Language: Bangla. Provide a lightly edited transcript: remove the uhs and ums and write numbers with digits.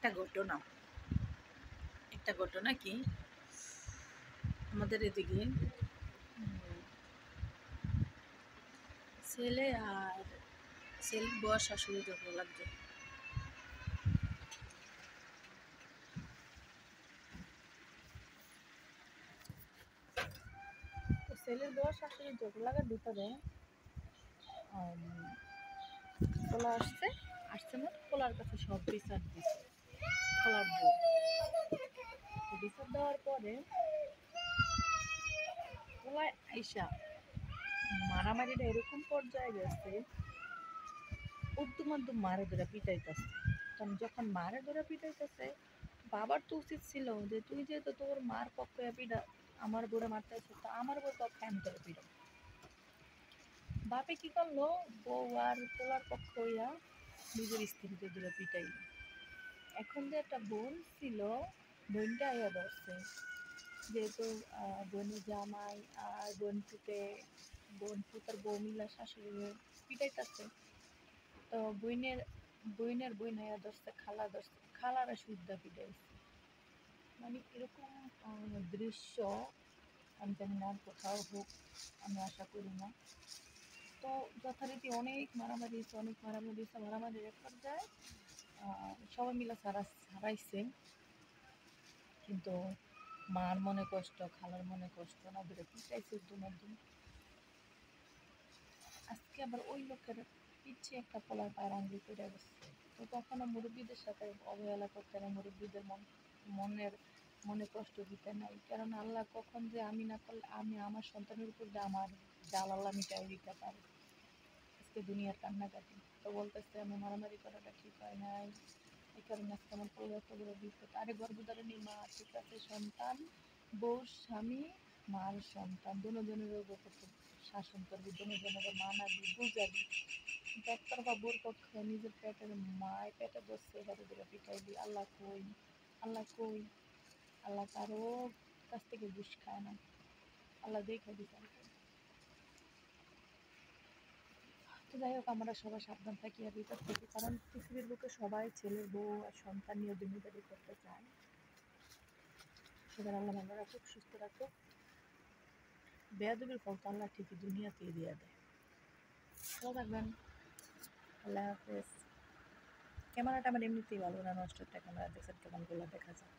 একটা ঘটনা কি আমাদের এদিকে ছেলে আর ছেলের বয়স আসলে ঝগড়া লাগছে। ছেলের বয়স আসলে ঝগড়া লাগার ভিতরে পোলা আসছে না, পোলার কাছে সব বিচার দিচ্ছে। পোলার বউ বিচার দেওয়ার পরে পোলা আইসা মারামারিটা এরকম পর্যায়ে গেছে, উদ্দুম মারে ধরে পিটাইতেছে। কারণ যখন মারে ধরে পিটাইতেছে, বাবার তো উচিত ছিল যে তুই যেহেতু তোর মার পক্ষে পিটা আমার বউরে মারতে আছে, তো আমার বউ তো ফ্যান করে পিটা। বাপে কি করলো, বউ আর পোলার পক্ষ হইয়া নিজের স্ত্রীকে ধরে পিটাইল। এখন যে একটা বোন ছিল, বোনটা আইয়া ধরছে, যেহেতু বোনের জামাই আর বোন পুতার বউ মিলা শাশুড়ি পিটাইতেছে, তো বইনের বই নাইয়া ধরছে, খালারা শুদ্ধা পিটাইছে। মানে এরকম দৃশ্য আমি জানি না কোথাও হোক, আমি আশা করি না। তো যথারীতি অনেক মারামারি হয়েছে। মারামারির এক পর্যায়ে সবাই মিলে ছাড়াইছে, কিন্তু মার মনে কষ্ট, খালার মনে কষ্ট না ধরে পিটাইছে দুম। আজকে আবার ওই লোকের পিছিয়ে একটা পোলার পায়ের আঙ্গুল পেটে গেছে। তো কখনো মুরব্বীদের সাথে অবহেলা করতে না, মুরব্বীদের মনে কষ্ট দিতে নাই। কারণ আল্লাহ কখন যে আমি না করলে আমি আমার সন্তানের উপর যে আমার জাল আল্লাহ মিটাই দিতে পারে। আজকে দুনিয়ার কান্নাকাটি তো বলতেছে আমি মারামারি করাটা ঠিক হয় নাই, এই কারণে আজকে আমার পোলা এত বড় বিপদ। আরে গর্ভধারণী মা ঠিক আছে, সন্তান, বউ, স্বামী, মার সন্তান দুজনের উপর শাসন করবি, দুজনের মানাবি, বুঝাবি। একতরফা বোর পক্ষে নিজের পেটের মায় পেটে বসছে, এটাতে দিলে পিটাইবি। আল্লাহ কই? আল্লাহ কারো কাছ থেকে ঘুষ খায় না, আল্লাহ দেখে বিচার করে। তো যাই হোক, আমরা সবাই সাবধান থাকি আর বিপদ থাকি, কারণ পৃথিবীর বুকে সবাই ছেলের বউ আর সন্তান নিয়ে দুনিয়াদারি করতে চায়। সেখানে আল্লাহ ভালো রাখুক, সুস্থ রাখুক। বেয়াদবির ফল তো আল্লাহ ঠিকই দুনিয়াতেই দিয়ে দেয়। ভালো থাকবেন, আল্লাহ হাফেজ। ক্যামেরাটা আমার এমনিতেই ভালো না, নষ্ট একটা ক্যামেরা দেখছেন কেমন গুলো দেখা যায়।